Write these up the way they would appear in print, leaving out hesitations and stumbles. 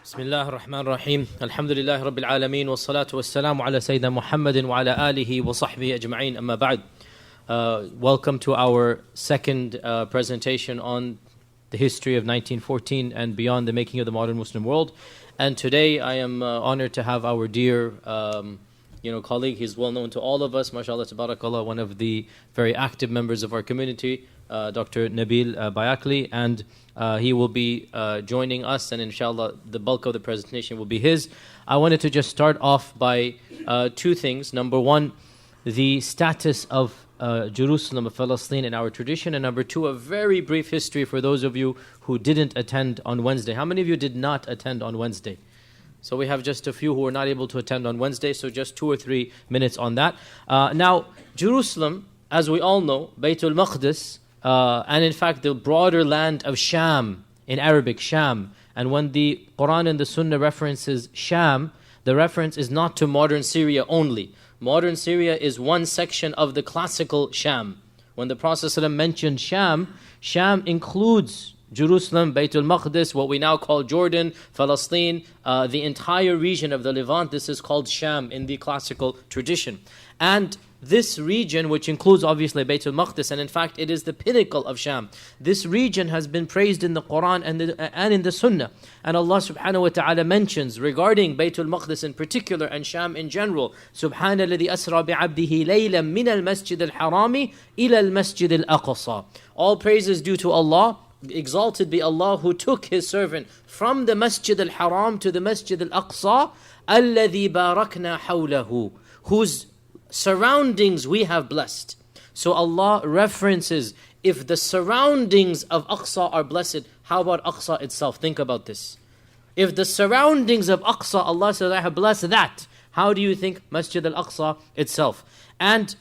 بسم الله الرحمن الرحيم الحمد لله رب العالمين والصلاة والسلام على سيدنا محمد وعلى آله وصحبه أجمعين أما بعد. Welcome to our second presentation on the history of 1914 and beyond the making of the modern Muslim world. And today I am honored to have our dear colleague. He's well known to all of us, mashallah tabarakallah, one of the very active members of our community, Dr. Nabil Bayakli, and he will be joining us, and inshallah the bulk of the presentation will be his. I wanted to just start off by two things. Number one, the status of Jerusalem, of Palestine in our tradition, and number two, a very brief history for those of you who didn't attend on Wednesday. How many of you did not attend on Wednesday? So we have just a few who were not able to attend on Wednesday, so just 2 or 3 minutes on that. Now, Jerusalem, as we all know, Baytul Maqdis, and in fact the broader land of Sham, in Arabic, Sham. And when the Quran and the Sunnah references Sham, the reference is not to modern Syria only. Modern Syria is one section of the classical Sham. When the Prophet ﷺ mentioned Sham, Sham includes Jerusalem, Baytul Maqdis, what we now call Jordan, Palestine, the entire region of the Levant. This is called Sham in the classical tradition. And this region, which includes obviously Baytul Maqdis, and in fact it is the pinnacle of Sham. This region has been praised in the Quran and in the Sunnah. And Allah subhanahu wa ta'ala mentions regarding Baytul Maqdis in particular and Sham in general, Subhana alladhi asra bi'abdihi laylan min al-masjid al-harami ila al-masjid al-aqsa. All praises due to Allah. Exalted be Allah who took His servant from the Masjid al-Haram to the Masjid al-Aqsa, alladhi barakna hawlahu, whose surroundings we have blessed. So Allah references, if the surroundings of Aqsa are blessed, how about Aqsa itself? Think about this. If the surroundings of Aqsa, Allah says, I have blessed that, how do you think Masjid al-Aqsa itself? And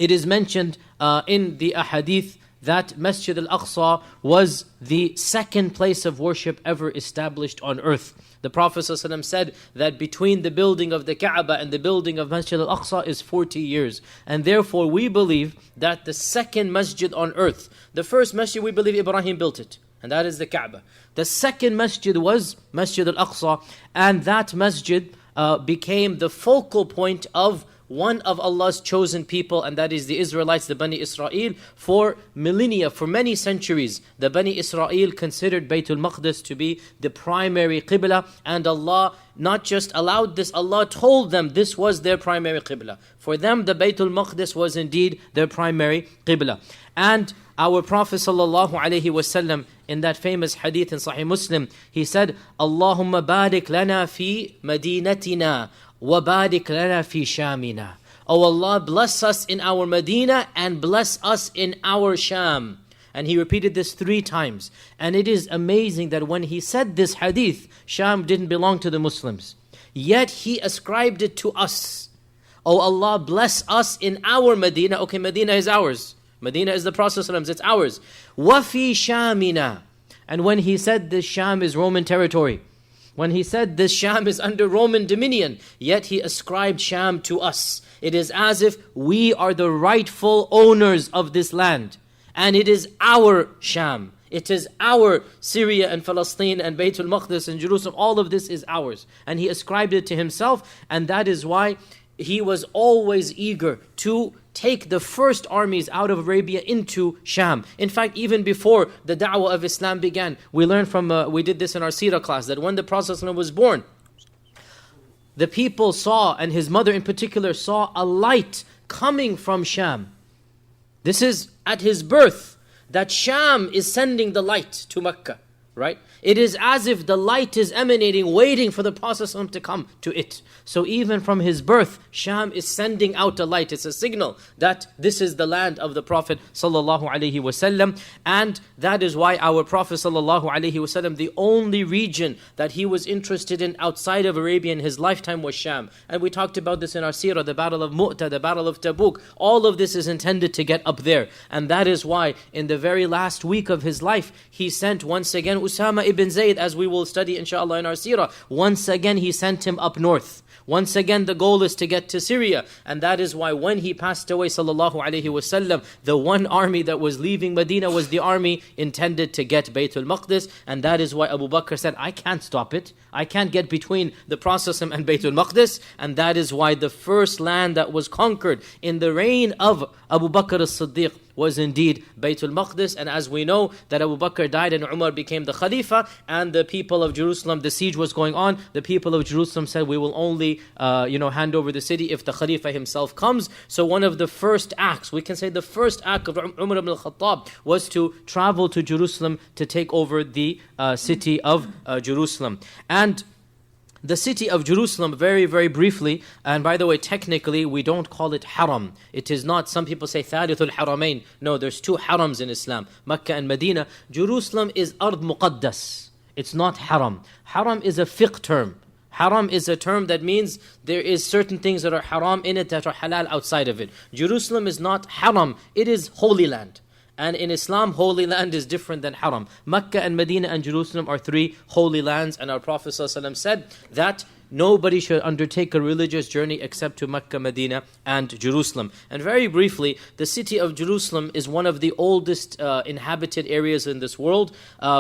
it is mentioned in the ahadith that Masjid al-Aqsa was the second place of worship ever established on earth. The Prophet ﷺ said that between the building of the Kaaba and the building of Masjid al-Aqsa is 40 years. And therefore we believe that the second masjid on earth, the first masjid we believe Ibrahim built it, and that is the Kaaba. The second masjid was Masjid al-Aqsa, and that masjid became the focal point of one of Allah's chosen people, and that is the Israelites, the Bani Israel. For millennia, for many centuries, the Bani Israel considered Baytul Maqdis to be the primary Qibla, and Allah not just allowed this, Allah told them this was their primary Qibla. For them, the Baytul Maqdis was indeed their primary Qibla. And our Prophet ﷺ, in that famous hadith in Sahih Muslim, he said, Allahumma barik lana fi madinatina, وَبَارِكْ لَنَا فِي شَامِنَا. Oh Allah, bless us in our Medina and bless us in our Sham. And he repeated this 3 times. And it is amazing that when he said this hadith, Sham didn't belong to the Muslims. Yet he ascribed it to us. Oh Allah, bless us in our Medina. Okay, Medina is ours. Medina is the Prophet ﷺ's, it's ours. وَفِي شَامِنَا. And when he said this, Sham is Roman territory. When he said this Sham is under Roman dominion, yet he ascribed Sham to us. It is as if we are the rightful owners of this land. And it is our Sham. It is our Syria and Palestine and Baytul Maqdis and Jerusalem. All of this is ours. And he ascribed it to himself. And that is why he was always eager to take the first armies out of Arabia into Sham. In fact, even before the da'wah of Islam began, we learned from, we did this in our seerah class, that when the Prophet ﷺ was born, the people saw, and his mother in particular, saw a light coming from Sham. This is at his birth, that Sham is sending the light to Mecca, right? It is as if the light is emanating, waiting for the Prophet ﷺ to come to it. So even from his birth, Sham is sending out a light. It's a signal that this is the land of the Prophet ﷺ. And that is why our Prophet ﷺ, the only region that he was interested in outside of Arabia in his lifetime was Sham. And we talked about this in our seerah, the Battle of Mu'tah, the Battle of Tabuk. All of this is intended to get up there. And that is why in the very last week of his life, he sent once again Usama ibn Zayd, as we will study inshallah in our seerah, once again he sent him up north. Once again, the goal is to get to Syria. And that is why when he passed away, sallallahu alayhi wasallam, the one army that was leaving Medina was the army intended to get Baytul Maqdis. And that is why Abu Bakr said, I can't stop it. I can't get between the Prophet and Baytul Maqdis. And that is why the first land that was conquered in the reign of Abu Bakr as-Siddiq was indeed Baytul Maqdis. And as we know that Abu Bakr died and Umar became the Khalifa, and the people of Jerusalem, the siege was going on, the people of Jerusalem said, we will only hand over the city if the Khalifa himself comes. So one of the first acts, we can say the first act of Umar ibn al-Khattab was to travel to Jerusalem to take over the city of Jerusalem. And the city of Jerusalem, very, very briefly, and by the way, technically, we don't call it haram. It is not, some people say Thalithul Haramain. No, there's two harams in Islam, Mecca and Medina. Jerusalem is Ard Muqaddas. It's not haram. Haram is a fiqh term. Haram is a term that means there is certain things that are haram in it that are halal outside of it. Jerusalem is not haram. It is holy land. And in Islam, holy land is different than haram. Mecca and Medina and Jerusalem are three holy lands. And our Prophet ﷺ said that nobody should undertake a religious journey except to Mecca, Medina, and Jerusalem. And very briefly, the city of Jerusalem is one of the oldest inhabited areas in this world.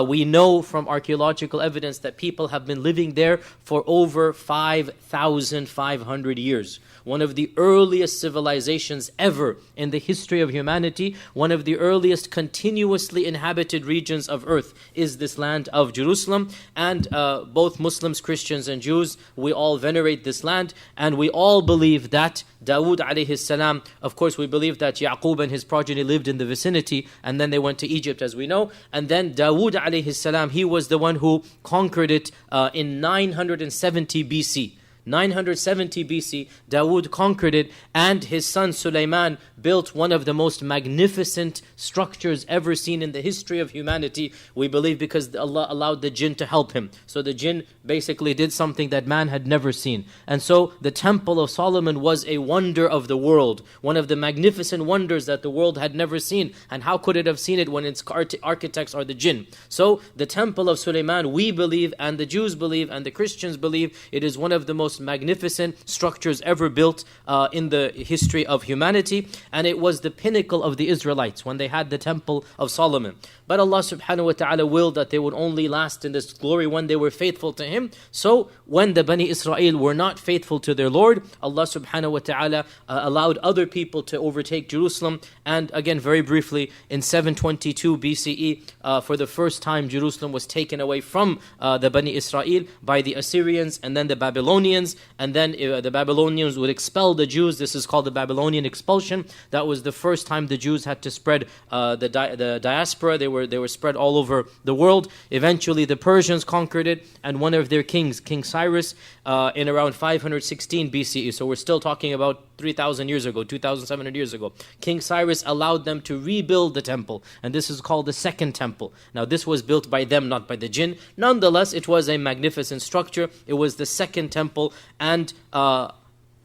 We know from archaeological evidence that people have been living there for over 5,500 years. One of the earliest civilizations ever in the history of humanity, one of the earliest continuously inhabited regions of earth is this land of Jerusalem. And both Muslims, Christians, and Jews, we all venerate this land, and we all believe that Dawood alayhi salam, of course we believe that Yaqub and his progeny lived in the vicinity, and then they went to Egypt, as we know. And then Dawood alayhi salam, he was the one who conquered it in 970 BC. 970 BC, Dawood conquered it, and his son Sulaiman built one of the most magnificent structures ever seen in the history of humanity. We believe because Allah allowed the jinn to help him. So the jinn basically did something that man had never seen. And so the Temple of Solomon was a wonder of the world, one of the magnificent wonders that the world had never seen. And how could it have seen it when its architects are the jinn? So the Temple of Sulaiman, we believe, and the Jews believe, and the Christians believe, it is one of the most magnificent structures ever built in the history of humanity. And it was the pinnacle of the Israelites when they had the Temple of Solomon. But Allah subhanahu wa ta'ala willed that they would only last in this glory when they were faithful to Him. So when the Bani Israel were not faithful to their Lord, Allah subhanahu wa ta'ala allowed other people to overtake Jerusalem. And again, very briefly, in 722 BCE, for the first time, Jerusalem was taken away from the Bani Israel by the Assyrians and then the Babylonians. And then the Babylonians would expel the Jews. This is called the Babylonian expulsion. That was the first time the Jews had to spread the diaspora. They were spread all over the world. Eventually the Persians conquered it, and one of their kings, King Cyrus, in around 516 BCE, so we're still talking about 3,000 years ago, 2,700 years ago, King Cyrus allowed them to rebuild the temple, and this is called the Second Temple. Now this was built by them, not by the jinn. Nonetheless, it was a magnificent structure. It was the Second Temple, and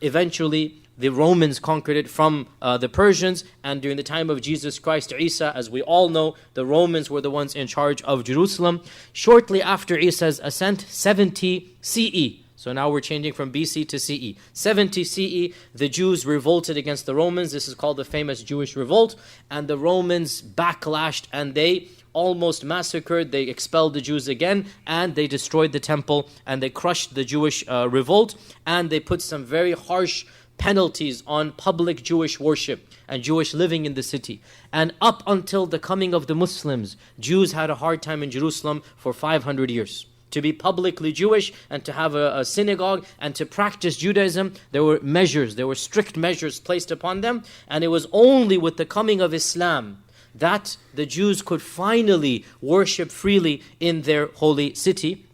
eventually the Romans conquered it from the Persians, and during the time of Jesus Christ, Isa, as we all know, the Romans were the ones in charge of Jerusalem. Shortly after Isa's ascent, 70 CE, so now we're changing from BC to CE. 70 CE, the Jews revolted against the Romans. This is called the famous Jewish revolt, and the Romans backlashed, and they almost massacred, they expelled the Jews again, and they destroyed the temple, and they crushed the Jewish revolt, and they put some very harsh penalties on public Jewish worship and Jewish living in the city. And up until the coming of the Muslims, Jews had a hard time in Jerusalem for 500 years. To be publicly Jewish and to have a synagogue and to practice Judaism, there were strict measures placed upon them. And it was only with the coming of Islam that the Jews could finally worship freely in their holy city.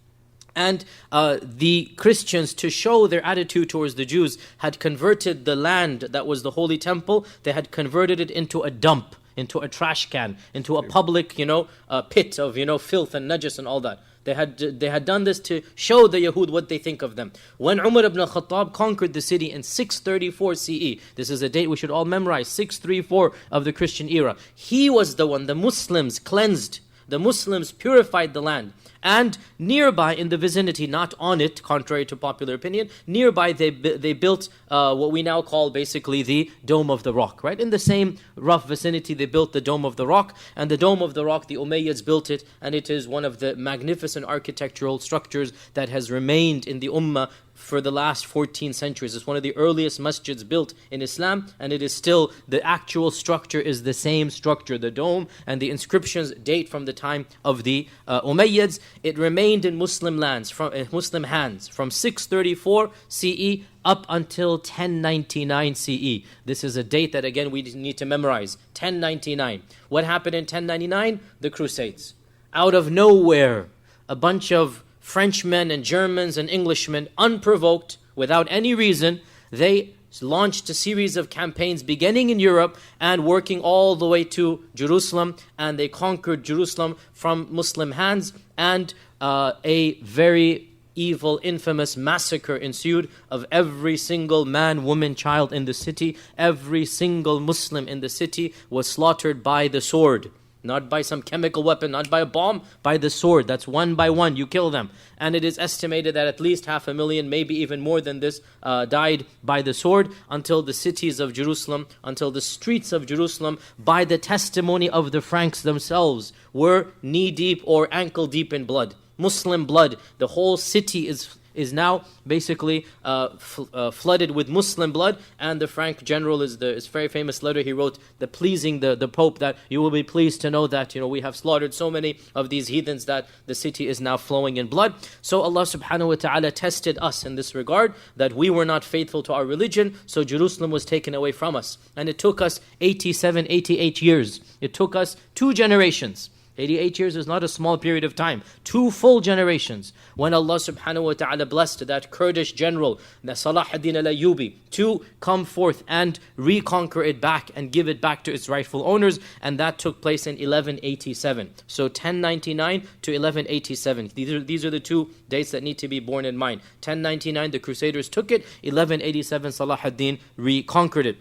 And the Christians, to show their attitude towards the Jews, had converted the land that was the Holy Temple, they had converted it into a dump, into a trash can, into a public, pit of, filth and najas and all that. They had done this to show the Yahud what they think of them. When Umar ibn al-Khattab conquered the city in 634 CE, this is a date we should all memorize, 634 of the Christian era, he was the one, the Muslims cleansed the Muslims purified the land. And nearby in the vicinity, not on it, contrary to popular opinion, nearby they built what we now call basically the Dome of the Rock, right? In the same rough vicinity, they built the Dome of the Rock. And the Dome of the Rock, the Umayyads built it, and it is one of the magnificent architectural structures that has remained in the Ummah for the last 14 centuries. It's one of the earliest masjids built in Islam, and it is still, the actual structure is the same structure. The dome and the inscriptions date from the time of the Umayyads. It remained in Muslim lands, from Muslim hands, from 634 CE up until 1099 CE. This is a date that, again, we need to memorize. 1099. What happened in 1099? The Crusades. Out of nowhere, a bunch of Frenchmen and Germans and Englishmen, unprovoked, without any reason, they launched a series of campaigns beginning in Europe and working all the way to Jerusalem, and they conquered Jerusalem from Muslim hands, and a very evil, infamous massacre ensued of every single man, woman, child in the city. Every single Muslim in the city was slaughtered by the sword. Not by some chemical weapon, not by a bomb, by the sword. That's one by one, you kill them. And it is estimated that at least 500,000, maybe even more than this, died by the sword, until the cities of Jerusalem, until the streets of Jerusalem, by the testimony of the Franks themselves, were knee-deep or ankle-deep in blood. Muslim blood. The whole city is now basically flooded with Muslim blood. And the Frank general is very famous letter he wrote, pleasing the Pope, that you will be pleased to know that we have slaughtered so many of these heathens that the city is now flowing in blood. So Allah subhanahu wa ta'ala tested us in this regard, that we were not faithful to our religion, so Jerusalem was taken away from us. And it took us 87, 88 years. It took us 2 generations. 88 years is not a small period of time. 2 full generations. When Allah subhanahu wa ta'ala blessed that Kurdish general, Salah ad-Din al-Ayyubi, to come forth and reconquer it back and give it back to its rightful owners. And that took place in 1187. So 1099 to 1187. These are the 2 dates that need to be borne in mind. 1099, the Crusaders took it. 1187, Salah ad-Din reconquered it.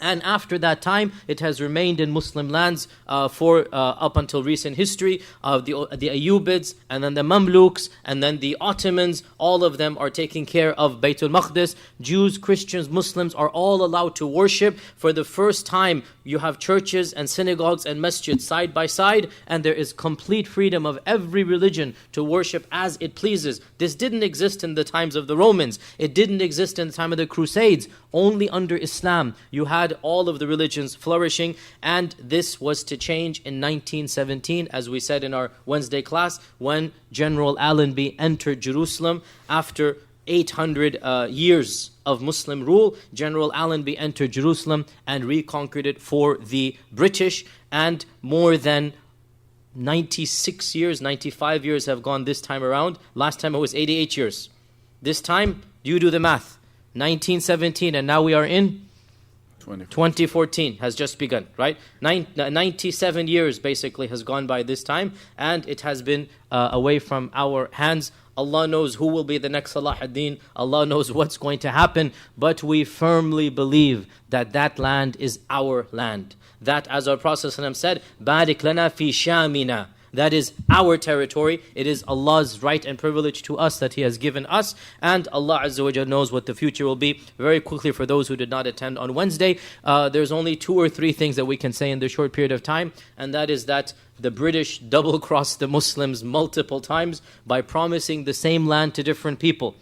And after that time, it has remained in Muslim lands for up until recent history. The Ayyubids, and then the Mamluks, and then the Ottomans. All of them are taking care of Baytul Maqdis. Jews, Christians, Muslims are all allowed to worship. For the first time, you have churches and synagogues and masjids side by side, and there is complete freedom of every religion to worship as it pleases. This didn't exist in the times of the Romans. It didn't exist in the time of the Crusades. Only under Islam you had all of the religions flourishing, and this was to change in 1917, as we said in our Wednesday class, when General Allenby entered Jerusalem after 800 years of Muslim rule. General Allenby entered Jerusalem and reconquered it for the British, and more than 96 years, 95 years have gone this time around. Last time it was 88 years. This time, you do the math. 1917, and now we are in 2014 has just begun, right? 97 years basically has gone by this time, and it has been away from our hands. Allah knows who will be the next Salah ad-Din. Allah knows what's going to happen, but we firmly believe that that land is our land. That, as our Prophet ﷺ said, "Barik lana fi shamina." That is our territory. It is Allah's right and privilege to us that He has given us. And Allah Azza wa Jalla knows what the future will be. Very quickly, for those who did not attend on Wednesday, there's only 2 or 3 things that we can say in this short period of time. And that is that the British double-crossed the Muslims multiple times by promising the same land to different people.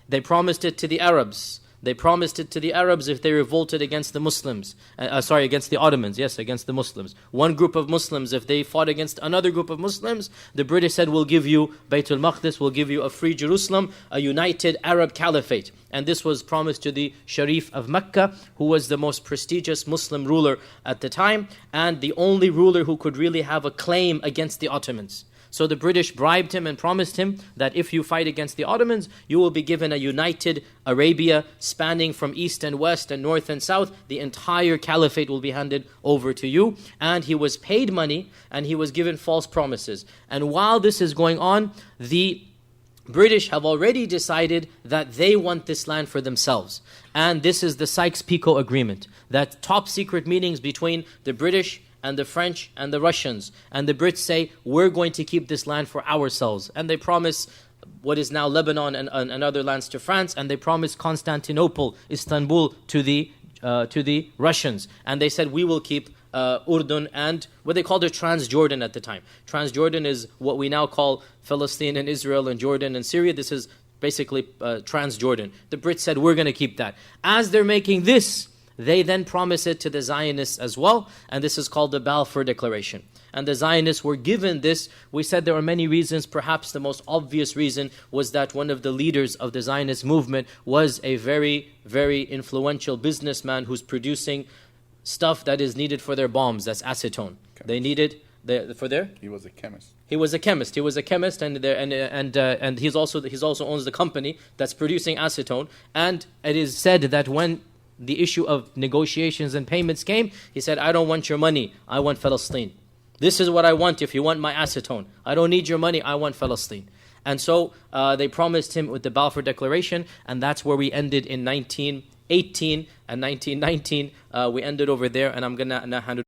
They promised it to the Arabs. They promised it to the Arabs if they revolted against the Muslims. Against the Ottomans. Yes, against the Muslims. One group of Muslims, if they fought against another group of Muslims, the British said, we'll give you Baytul Maqdis, we'll give you a free Jerusalem, a united Arab caliphate. And this was promised to the Sharif of Mecca, who was the most prestigious Muslim ruler at the time, and the only ruler who could really have a claim against the Ottomans. So the British bribed him and promised him that if you fight against the Ottomans, you will be given a united Arabia spanning from east and west and north and south. The entire caliphate will be handed over to you. And he was paid money, and he was given false promises. And while this is going on, the British have already decided that they want this land for themselves. And this is the Sykes-Picot Agreement, that top secret meetings between the British and the French and the Russians. And the Brits say, we're going to keep this land for ourselves. And they promise what is now Lebanon and other lands to France, and they promised Constantinople, Istanbul to the Russians. And they said, we will keep Urdun and what they called it Transjordan at the time. Transjordan is what we now call Palestine and Israel and Jordan and Syria. This is basically Transjordan. The Brits said, we're going to keep that. As they're making this, they then promise it to the Zionists as well, and this is called the Balfour Declaration. And the Zionists were given this. We said there are many reasons. Perhaps the most obvious reason was that one of the leaders of the Zionist movement was a very, very influential businessman who's producing stuff that is needed for their bombs. That's acetone. Okay. They needed for their. He was a chemist. He was a chemist, and he also owns the company that's producing acetone. And it is said that when the issue of negotiations and payments came, he said, I don't want your money, I want Palestine. This is what I want if you want my acetone. I don't need your money, I want Palestine. And so they promised him with the Balfour Declaration, and that's where we ended in 1918 and 1919. We ended over there, and I'm going to now hand it